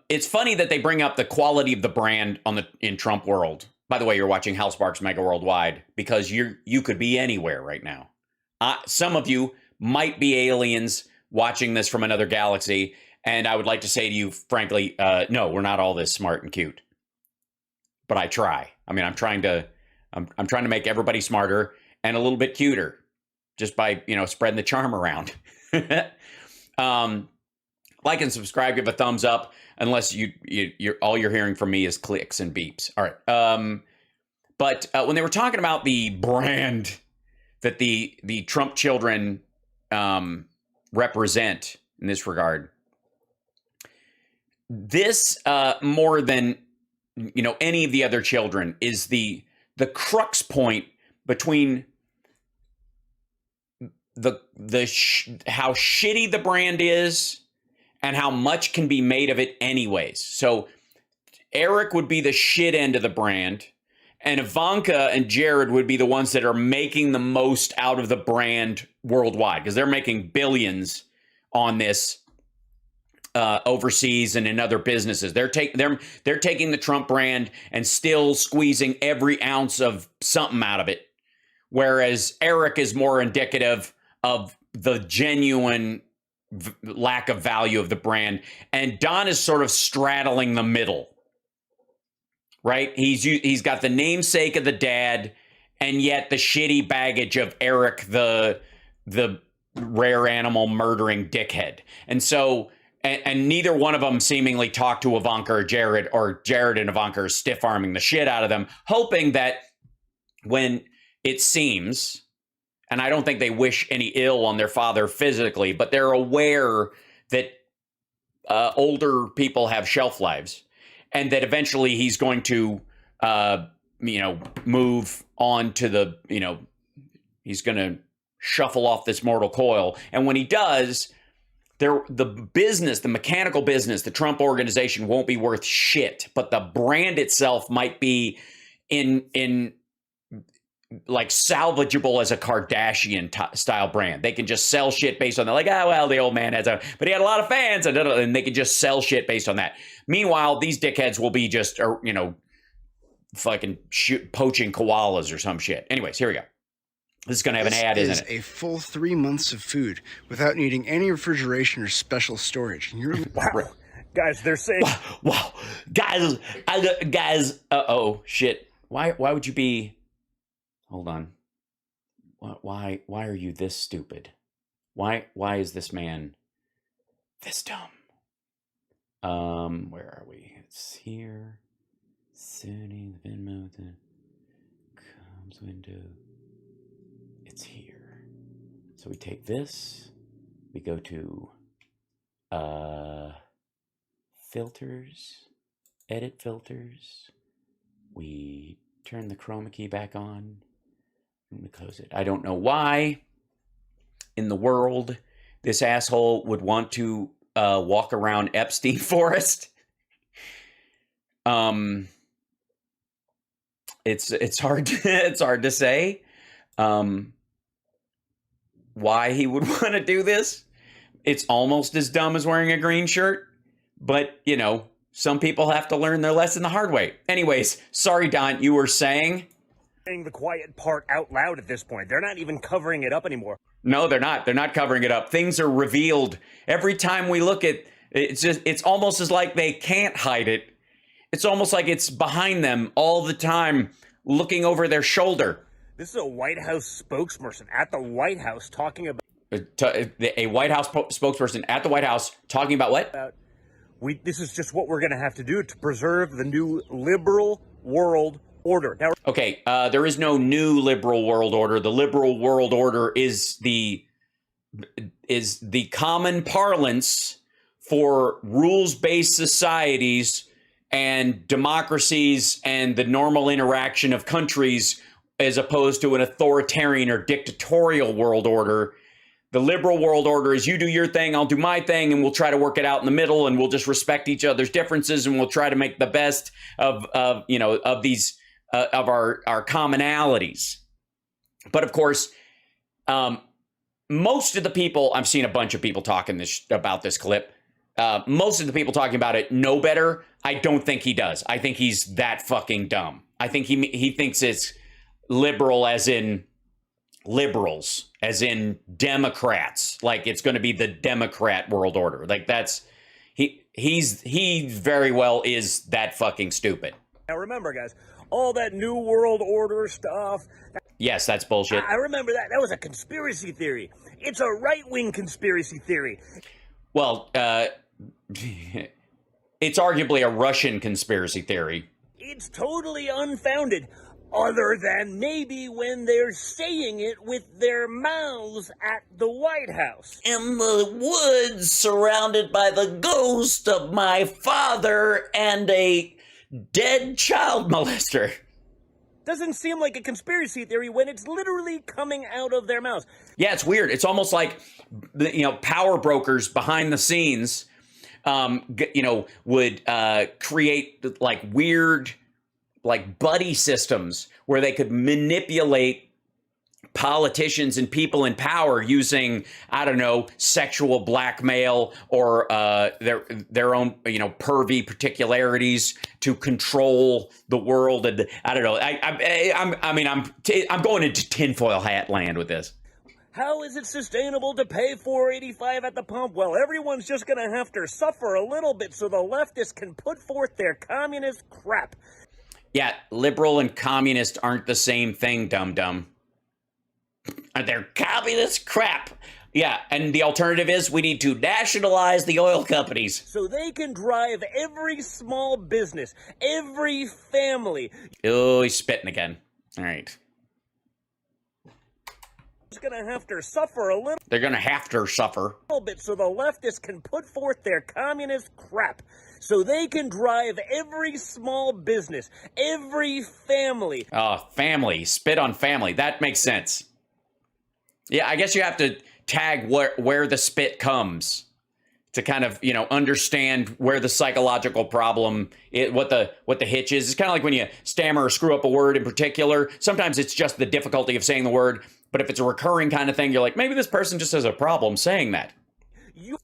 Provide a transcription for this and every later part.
it's funny that they bring up the quality of the brand in Trump world. By the way, you're watching Hal Sparks Mega Worldwide because you could be anywhere right now. Some of you might be aliens watching this from another galaxy, and I would like to say to you, frankly, no, we're not all this smart and cute. But I try. I mean, I'm trying to make everybody smarter and a little bit cuter, just by spreading the charm around. Like and subscribe, give a thumbs up, unless you're all you're hearing from me is clicks and beeps. All right. But when they were talking about the brand that the Trump children represent in this regard, this more than any of the other children is the crux point between how shitty the brand is and how much can be made of it anyways. So Eric would be the shit end of the brand, and Ivanka and Jared would be the ones that are making the most out of the brand worldwide, because they're making billions on this overseas and in other businesses. They're taking the Trump brand and still squeezing every ounce of something out of it, whereas Eric is more indicative of the genuine lack of value of the brand, and Don is sort of straddling the middle, right? He's got the namesake of the dad, and yet the shitty baggage of Eric, the rare animal murdering dickhead. And so, and neither one of them seemingly talk to Ivanka or Jared and Ivanka are stiff arming the shit out of them, hoping that when it seems, and I don't think they wish any ill on their father physically, but they're aware that older people have shelf lives, and that eventually he's going to, move on to he's going to shuffle off this mortal coil. And when he does, the mechanical business, the Trump organization won't be worth shit, but the brand itself might be in like salvageable as a Kardashian style brand. They can just sell shit based on that. Like, the old man but he had a lot of fans, and they can just sell shit based on that. Meanwhile, these dickheads will be just, fucking poaching koalas or some shit. Anyways, here we go. This is going to have an ad, isn't it? This is a full 3 months of food without needing any refrigeration or special storage. And you're wow. Guys, they're saying... Wow. Guys, uh-oh, shit. Why would you be... Hold on. Why are you this stupid? Why is this man this dumb? Where are we? It's here. Setting the Venmo, the comes window. It's here. So we take this. We go to filters, edit filters. We turn the chroma key back on. I'm going to close it. I don't know why in the world this asshole would want to walk around Epstein Forest. It's hard to say why he would want to do this. It's almost as dumb as wearing a green shirt, but some people have to learn their lesson the hard way. Anyways, sorry, Don, you were saying the quiet part out loud at this point. They're not even covering it up anymore. No, they're not. They're not covering it up. Things are revealed every time we look at it. It's almost as like they can't hide it. It's almost like it's behind them all the time, looking over their shoulder. This is a White House spokesperson at the White House talking about a White House spokesperson at the White House talking about what? This is just what we're going to have to do to preserve the new liberal world order. Now, okay, there is no new liberal world order. The liberal world order is the common parlance for rules-based societies and democracies and the normal interaction of countries, as opposed to an authoritarian or dictatorial world order. The liberal world order is you do your thing, I'll do my thing, and we'll try to work it out in the middle, and we'll just respect each other's differences, and we'll try to make the best of these of our commonalities. But of course, most of the people, I've seen a bunch of people talking about this clip. most of the people talking about it know better. I don't think he does. I think he's that fucking dumb. I think he thinks it's liberal as in liberals, as in Democrats. Like it's going to be the Democrat world order. Like that's he very well is that fucking stupid. Now remember, guys, all that new world order stuff. Yes, that's bullshit. I remember that. That was a conspiracy theory. It's a right-wing conspiracy theory. Well, it's arguably a Russian conspiracy theory. It's totally unfounded, other than maybe when they're saying it with their mouths at the White House. In the woods, surrounded by the ghost of my father and a dead child molester. Doesn't seem like a conspiracy theory when it's literally coming out of their mouths. Yeah, it's weird. It's almost like, power brokers behind the scenes, would create like weird, like buddy systems where they could manipulate politicians and people in power using, I don't know, sexual blackmail or their own, pervy particularities to control the world. And I don't know. I'm going into tinfoil hat land with this. How is it sustainable to pay $4.85 at the pump? Well, everyone's just going to have to suffer a little bit so the leftists can put forth their communist crap. Yeah, liberal and communist aren't the same thing, dum-dum. They're communist crap. Yeah, and the alternative is we need to nationalize the oil companies. So they can drive every small business, every family. Oh, he's spitting again. All right. Going to have to suffer a little. They're going to have to suffer a little bit so the leftists can put forth their communist crap. So they can drive every small business, every family. Oh, family. Spit on family. That makes sense. Yeah, I guess you have to tag where the spit comes to kind of, understand where the psychological problem, what the hitch is. It's kind of like when you stammer or screw up a word in particular. Sometimes it's just the difficulty of saying the word. But if it's a recurring kind of thing, you're like, maybe this person just has a problem saying that.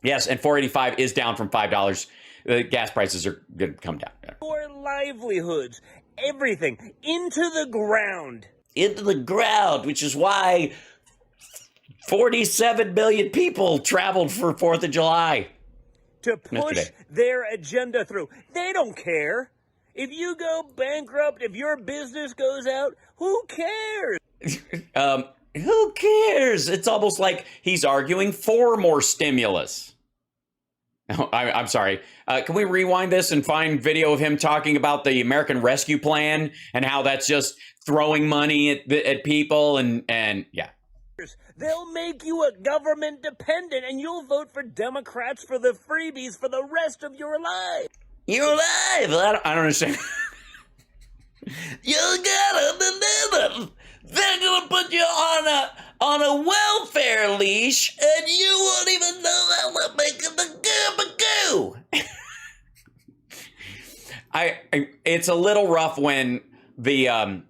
Yes, and $4.85 is down from $5. The gas prices are going to come down. Your livelihoods, everything, into the ground. Into the ground, which is why 47 million people traveled for 4th of July. To push their agenda through. They don't care. If you go bankrupt, if your business goes out, who cares? Who cares? It's almost like he's arguing for more stimulus. Oh, I'm sorry. Can we rewind this and find video of him talking about the American Rescue Plan and how that's just throwing money at people and yeah. They'll make you a government dependent and you'll vote for Democrats for the freebies for the rest of your life. Your life? I don't understand. You gotta deliver. They're gonna put you on a welfare leash, and you won't even know how to make the goo. It's a little rough when the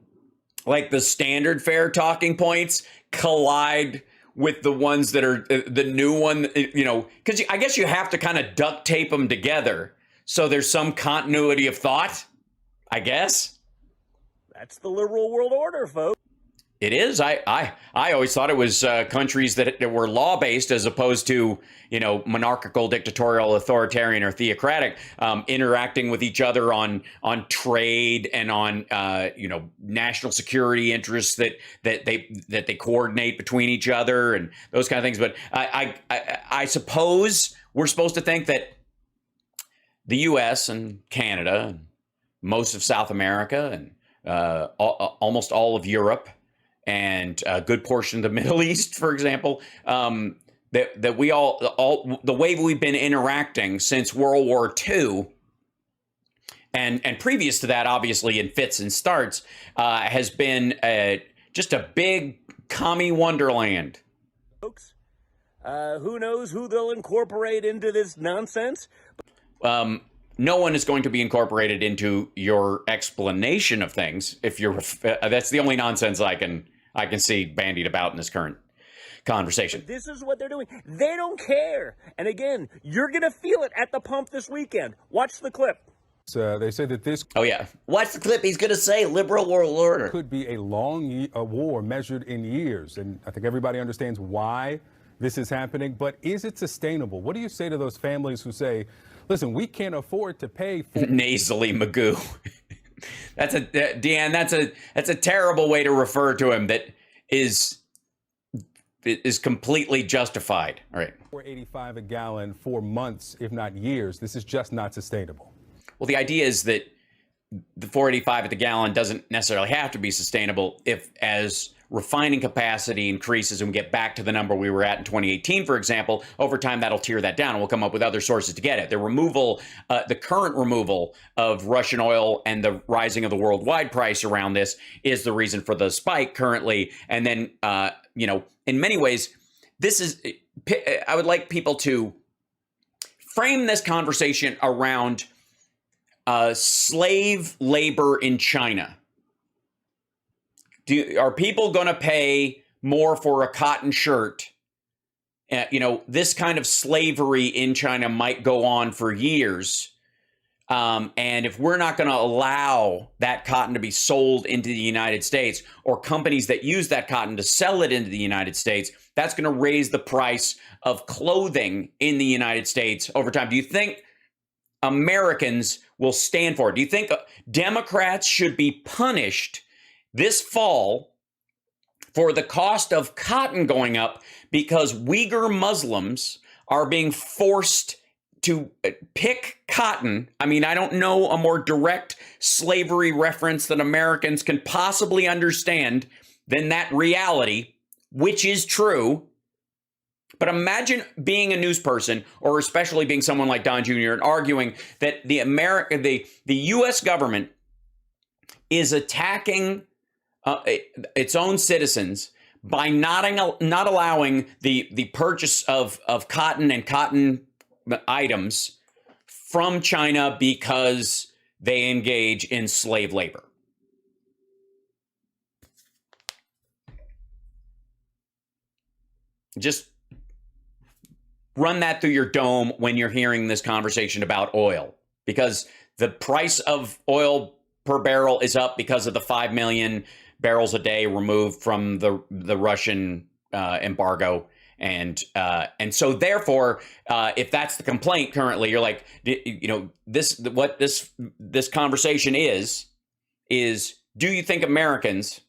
the standard fare talking points collide with the ones that are the new one. Because I guess you have to kind of duct tape them together so there's some continuity of thought. I guess that's the liberal world order, folks. It is. I always thought it was countries that were law-based as opposed to, monarchical, dictatorial, authoritarian, or theocratic, interacting with each other on trade and on, national security interests that they coordinate between each other and those kind of things. But I suppose we're supposed to think that the U.S. and Canada and most of South America and almost all of Europe and a good portion of the Middle East, for example, that we all the way we've been interacting since World War II, and previous to that, obviously in fits and starts, has been just a big commie wonderland. Folks, who knows who they'll incorporate into this nonsense? No one is going to be incorporated into your explanation of things. If you're, that's the only nonsense I can see bandied about in this current conversation. This is what they're doing. They don't care. And again, you're going to feel it at the pump this weekend. Watch the clip. They say that this Oh, yeah. Watch the clip. He's going to say liberal world order. could be a long war measured in years. And I think everybody understands why this is happening. But is it sustainable? What do you say to those families who say, listen, we can't afford to pay for Nasally Magoo. Deanne, that's a terrible way to refer to him that is completely justified. All right. $4.85 a gallon for months, if not years? This is just not sustainable. Well, the idea is that the 485 at the gallon doesn't necessarily have to be sustainable if, as refining capacity increases and we get back to the number we were at in 2018, for example, over time that'll tear that down and we'll come up with other sources to get it. The current removal of Russian oil and the rising of the worldwide price around this is the reason for the spike currently. And then, in many ways, I would like people to frame this conversation around slave labor in China. Are people going to pay more for a cotton shirt? This kind of slavery in China might go on for years. And if we're not going to allow that cotton to be sold into the United States, or companies that use that cotton to sell it into the United States, that's going to raise the price of clothing in the United States over time. Do you think Americans will stand for it? Do you think Democrats should be punished this fall for the cost of cotton going up because Uyghur Muslims are being forced to pick cotton? I mean, I don't know a more direct slavery reference that Americans can possibly understand than that reality, which is true. But imagine being a news person, or especially being someone like Don Jr., and arguing that the U.S. government is attacking its own citizens by not allowing the purchase of cotton and cotton items from China because they engage in slave labor. Just run that through your dome when you're hearing this conversation about oil, because the price of oil per barrel is up because of the 5 million barrels a day removed from the Russian embargo. And so therefore, if that's the complaint currently, you're like, this conversation is, do you think Americans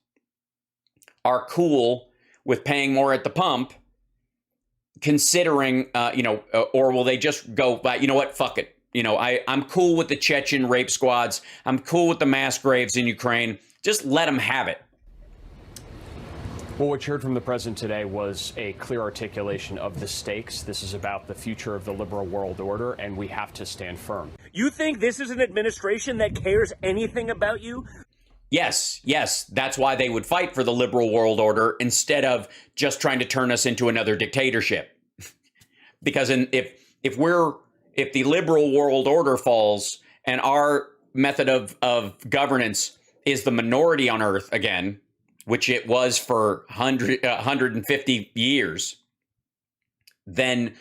are cool with paying more at the pump, considering, or will they just go, you know what, fuck it. I'm cool with the Chechen rape squads. I'm cool with the mass graves in Ukraine. Just let them have it. Well, what you heard from the president today was a clear articulation of the stakes. This is about the future of the liberal world order, and we have to stand firm. You think this is an administration that cares anything about you? Yes. That's why they would fight for the liberal world order instead of just trying to turn us into another dictatorship. Because if the liberal world order falls and our method of governance is the minority on earth again, which it was for 150 years, then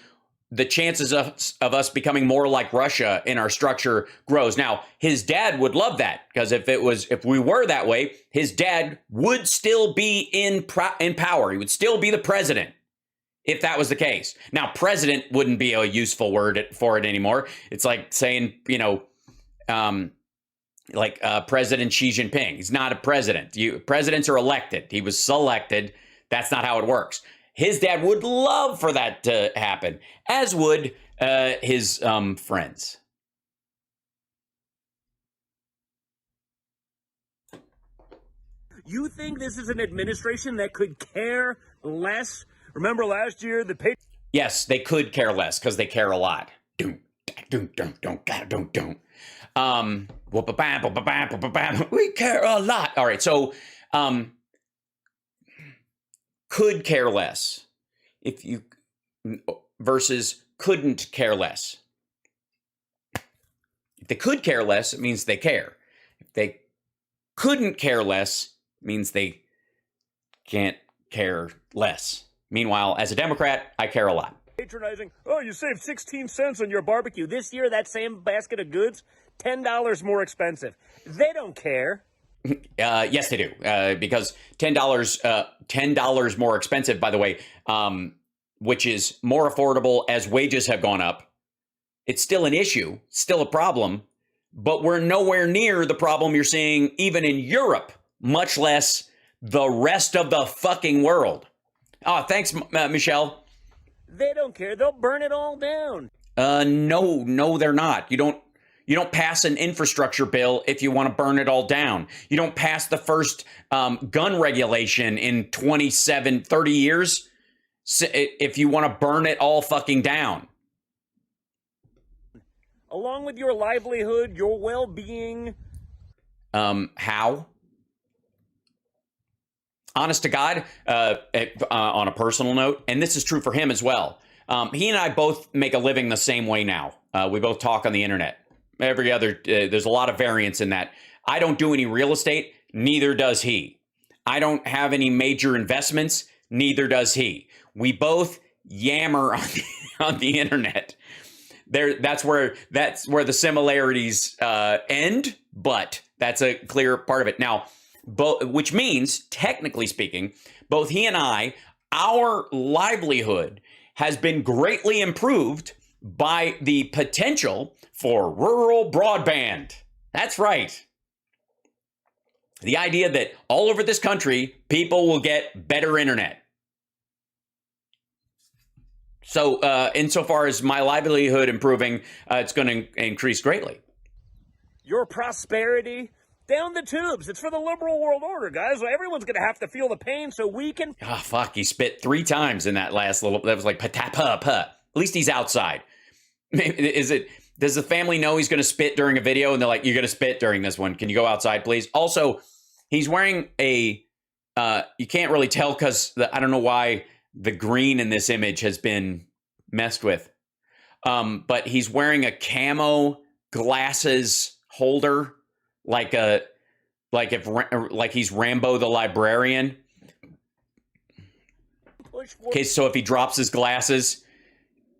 the chances of us becoming more like Russia in our structure grows. Now, his dad would love that, because if we were that way, his dad would still be in power. He would still be the president if that was the case. Now, president wouldn't be a useful word for it anymore. It's like saying, President Xi Jinping. He's not a president. Presidents are elected. He was selected. That's not how it works. His dad would love for that to happen, as would his friends. You think this is an administration that could care less? Remember last year, Yes, they could care less because they care a lot. We care a lot. All right, so could care less versus couldn't care less. If they could care less, it means they care. If they couldn't care less, it means they can't care less. Meanwhile, as a Democrat, I care a lot. Patronizing. Oh, you saved 16 cents on your barbecue. This year, that same basket of goods, $10 more expensive. They don't care. Yes, they do. Because $10 more expensive, by the way, which is more affordable as wages have gone up. It's still an issue, still a problem, but we're nowhere near the problem you're seeing even in Europe, much less the rest of the fucking world. Oh, thanks, Michelle. They don't care. They'll burn it all down. No, they're not. You don't pass an infrastructure bill if you want to burn it all down. You don't pass the first gun regulation in 30 years if you want to burn it all fucking down. Along with your livelihood, your well-being. How? Honest to God, on a personal note, and this is true for him as well. He and I both make a living the same way now. We both talk on the internet. There's a lot of variance in that. I don't do any real estate, neither does he. I don't have any major investments, neither does he. We both yammer on the internet. That's where the similarities end, but that's a clear part of it. Now, which means, technically speaking, both he and I, our livelihood has been greatly improved by the potential for rural broadband. That's right. The idea that all over this country, people will get better internet. So insofar as my livelihood improving, it's going to increase greatly. Your prosperity, down the tubes. It's for the liberal world order, guys. So everyone's going to have to feel the pain so we can... Oh, fuck. He spit 3 times in that last little... That was like pa-ta-pa-pa. At least he's outside. Does the family know he's going to spit during a video? And they're like, you're going to spit during this one. Can you go outside, please? Also, he's wearing a... you can't really tell because I don't know why the green in this image has been messed with. But he's wearing a camo glasses holder, like he's Rambo the librarian. Okay, so if he drops his glasses,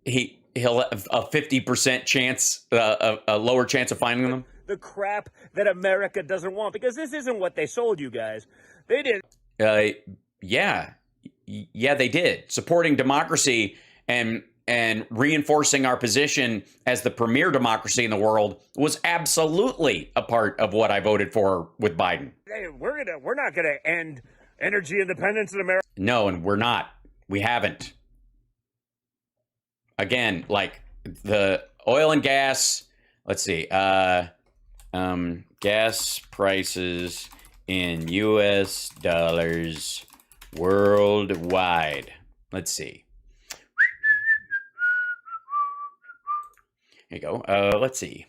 he'll have a 50% chance, a lower chance of finding them. The crap that America doesn't want, because this isn't what they sold you guys. They did. Yeah, they did. Supporting democracy and reinforcing our position as the premier democracy in the world was absolutely a part of what I voted for with Biden. Hey, we're not gonna end energy independence in America. No, and we're not. We haven't. Again, like the oil and gas. Let's see. Gas prices in U.S. dollars worldwide. Let's see. Here you go. Let's see.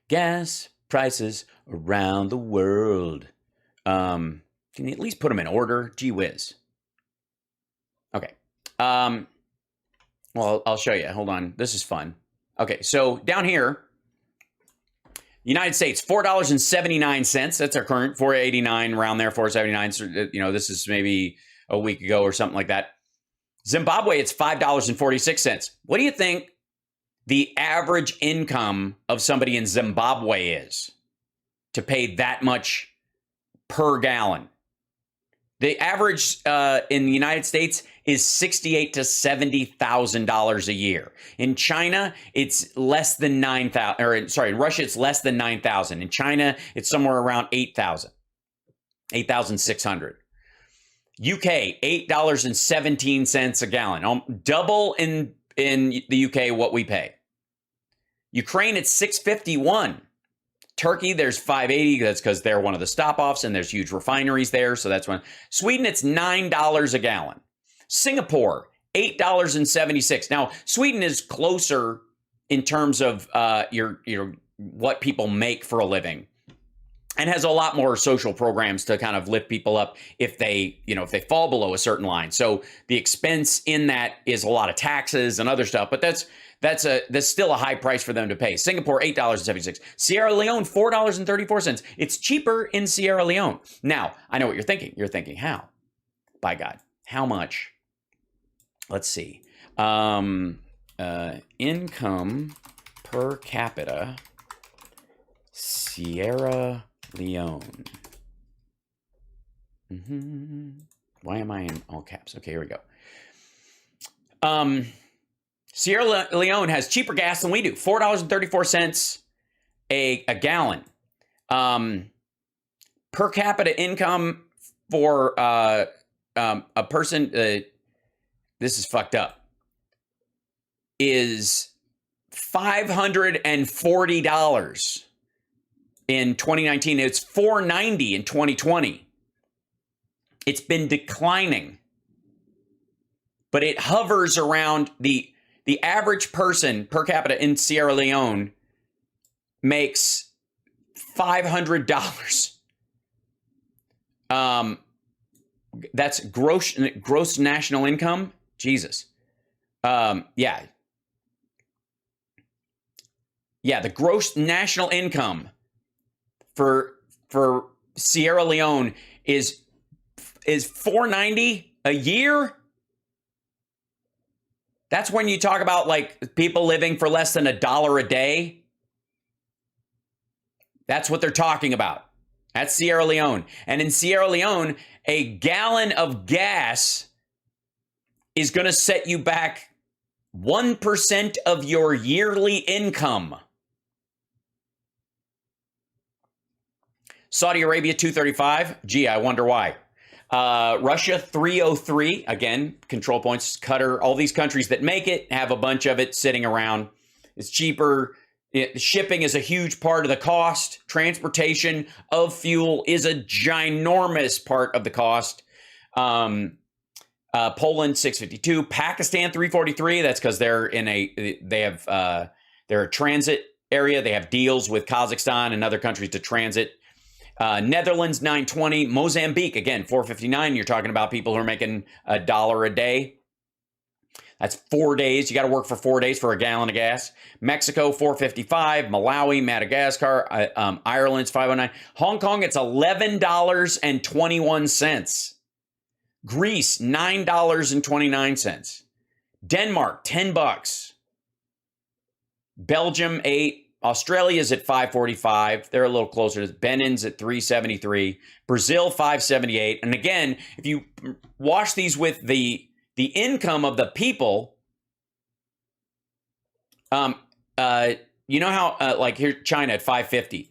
Gas prices around the world. Can you at least put them in order? Gee whiz. Okay. Well, I'll show you. Hold on. This is fun. Okay, so down here, United States, $4.79. That's our current, $4.89 around there, $4.79. So, this is maybe a week ago or something like that. Zimbabwe, it's $5.46. What do you think the average income of somebody in Zimbabwe is to pay that much per gallon? The average in the United States is $68,000 to $70,000 a year. In China, it's less than $9,000. Or sorry, in Russia, it's less than $9,000. In China, it's somewhere around $8,000, $8,600. UK, $8.17 a gallon, double in the UK what we pay. Ukraine, it's $6.51. Turkey, there's $5.80. That's because they're one of the stop-offs, and there's huge refineries there. So that's one. Sweden, it's $9 a gallon. Singapore, $8.76. Now, Sweden is closer in terms of your what people make for a living, and has a lot more social programs to kind of lift people up if they fall below a certain line. So the expense in that is a lot of taxes and other stuff, but that's still a high price for them to pay. Singapore, $8.76. Sierra Leone, $4.34. It's cheaper in Sierra Leone. Now, I know what you're thinking. You're thinking, how? By God, how much. Let's see. Income per capita, Sierra Leone. Why am I in all caps? Okay, here we go. Sierra Leone has cheaper gas than we do. $4.34 a gallon. Per capita income for a person, this is fucked up, is $540 in 2019. It's $490 in 2020. It's been declining, but it hovers around the average person per capita in Sierra Leone makes $500. That's gross national income. Jesus. Yeah, the gross national income for Sierra Leone is $490 a year. That's when you talk about like people living for less than $1 a day. That's what they're talking about. That's Sierra Leone. And in Sierra Leone, a gallon of gas is going to set you back 1% of your yearly income. Saudi Arabia, 235. Gee, I wonder why. Russia, 303. Again, control points, Qatar, all these countries that make it have a bunch of it sitting around. It's cheaper. Shipping is a huge part of the cost. Transportation of fuel is a ginormous part of the cost. Poland, 652. Pakistan, 343. That's because they're a transit area. They have deals with Kazakhstan and other countries to transit. Netherlands, 920. Mozambique, again, 459. You're talking about people who are making $1 a day. That's 4 days. You got to work for 4 days for a gallon of gas. Mexico, 455. Malawi, Madagascar, Ireland's 509. Hong Kong, it's $11.21. Greece, $9.29. Denmark, $10. Belgium, 8. Australia's at 545. They're a little closer. Benin's at 373. Brazil, 578. And again, if you wash these with the income of the people, you know how like here China at 550.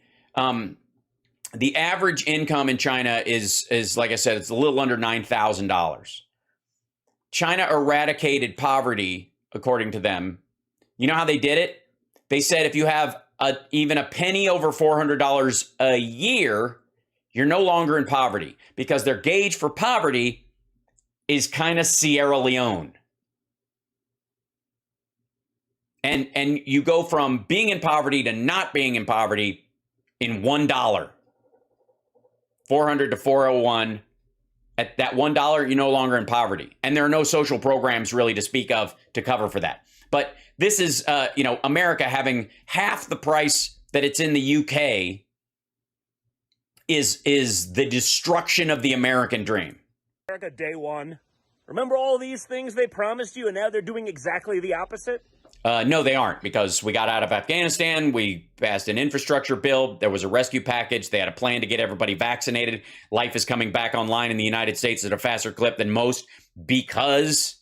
The average income in China is like I said, it's a little under $9,000. China eradicated poverty, according to them. You know how they did it? They said if you have even a penny over $400 a year, you're no longer in poverty, because their gauge for poverty is kind of Sierra Leone. And you go from being in poverty to not being in poverty in $1. 400 to 401. At that $1, you're no longer in poverty. And there are no social programs really to speak of to cover for that. But this is, America having half the price that it's in the UK is the destruction of the American dream. America, day one. Remember all these things they promised you, and now they're doing exactly the opposite? No, they aren't, because we got out of Afghanistan. We passed an infrastructure bill. There was a rescue package. They had a plan to get everybody vaccinated. Life is coming back online in the United States at a faster clip than most because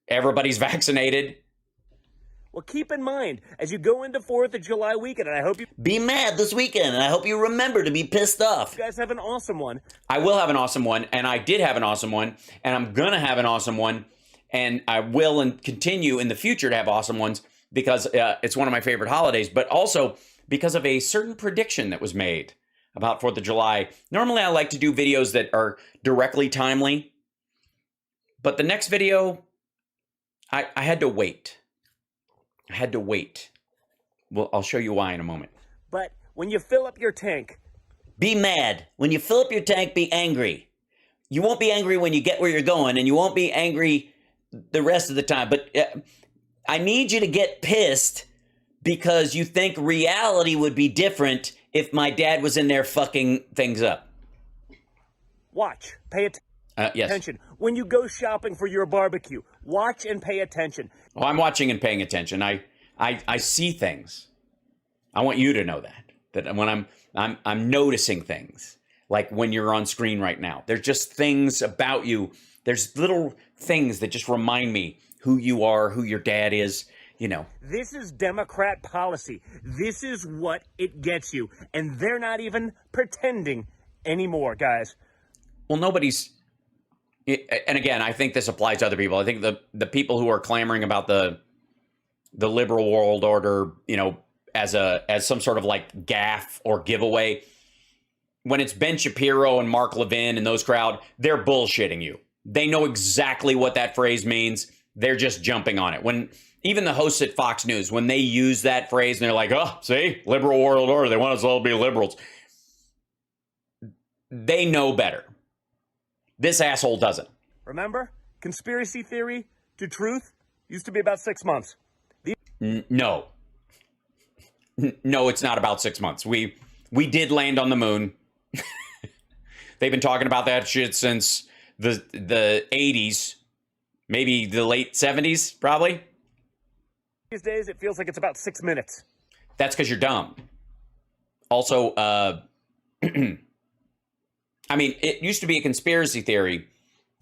everybody's vaccinated. Well, keep in mind, as you go into 4th of July weekend, and I hope you Be mad this weekend, and I hope you remember to be pissed off. guys have an awesome one. I will have an awesome one, and I did have an awesome one, and I'm going to have an awesome one, and I will and continue in the future to have awesome ones because it's one of my favorite holidays, but also because of a certain prediction that was made about 4th of July. Normally, I like to do videos that are directly timely, but the next video, I had to wait. I had to wait. Well, I'll show you why in a moment. But when you fill up your tank, Be mad. When you fill up your tank, be angry. You won't be angry when you get where you're going, and you won't be angry the rest of the time. But I need you to get pissed because you think reality would be different if my dad was in there fucking things up. watch, pay attention. Yes. Attention. When you go shopping for your barbecue, watch and pay attention. Well, I'm watching and paying attention. I see things. I want you to know that when I'm noticing things, like when you're on screen right now. There's just things about you. There's little things that just remind me who you are, who your dad is, you know. This is Democrat policy. This is what it gets you. And they're not even pretending anymore, guys. Well, nobody's, and again, I think this applies to other people. I think the people who are clamoring about the liberal world order, you know, as some sort of like gaffe or giveaway, when it's Ben Shapiro and Mark Levin and those crowd, they're bullshitting you. They know exactly what that phrase means. They're just jumping on it. When even the hosts at Fox News, when they use that phrase and they're like, oh, see, liberal world order, they want us all to be liberals. They know better. This asshole doesn't. Remember, conspiracy theory to truth used to be about 6 months. No. No, it's not about 6 months. We did land on the moon. They've been talking about that shit since the 80s, maybe the late 70s, probably. These days, it feels like it's about 6 minutes. That's because you're dumb. Also, I mean, it used to be a conspiracy theory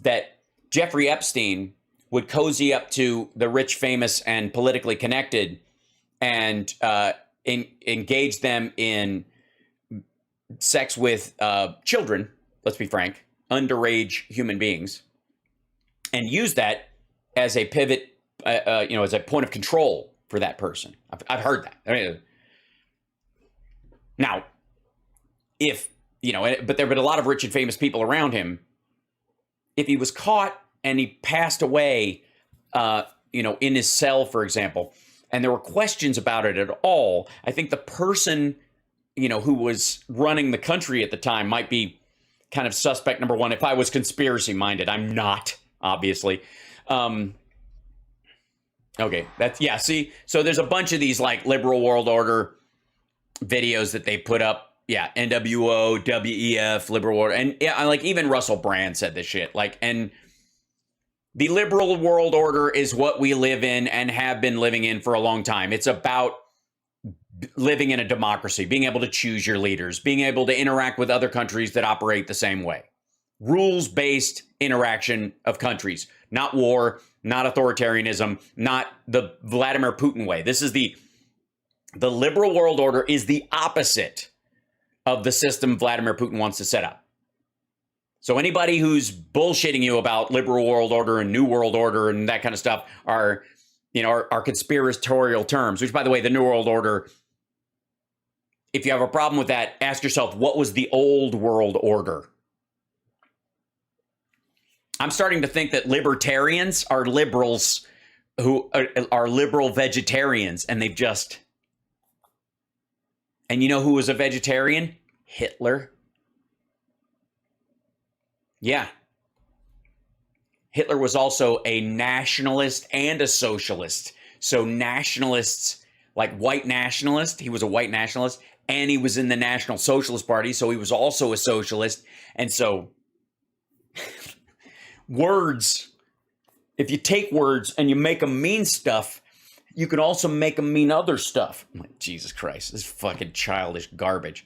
that Jeffrey Epstein would cozy up to the rich, famous, and politically connected and engage them in sex with children, let's be frank, underage human beings, and use that as a pivot, as a point of control for that person. I've heard that. I mean, now, if, but there have been a lot of rich and famous people around him. If he was caught and he passed away, in his cell, for example, and there were questions about it at all, I think the person, who was running the country at the time might be kind of suspect number one. If I was conspiracy minded, I'm not, obviously. Okay, see, so there's a bunch of these like liberal world order videos that they put up. Yeah, NWO, WEF, liberal order. And yeah, like even Russell Brand said this shit. Like, and the liberal world order is what we live in and have been living in for a long time. It's about living in a democracy, being able to choose your leaders, being able to interact with other countries that operate the same way. Rules-based interaction of countries, not war, not authoritarianism, not the Vladimir Putin way. This is the liberal world order is the opposite of the system Vladimir Putin wants to set up. So anybody who's bullshitting you about liberal world order and new world order and that kind of stuff are conspiratorial terms, which, by the way, the new world order, if you have a problem with that, ask yourself, what was the old world order? I'm starting to think that libertarians are liberals who are liberal vegetarians, and they've just... And you know who was a vegetarian? Hitler. Yeah. Hitler was also a nationalist and a socialist. So nationalists, like white nationalist, he was a white nationalist, and he was in the National Socialist Party, so he was also a socialist. And so words, if you take words and you make them mean stuff, you can also make them mean other stuff. I'm like, Jesus Christ, this is fucking childish garbage.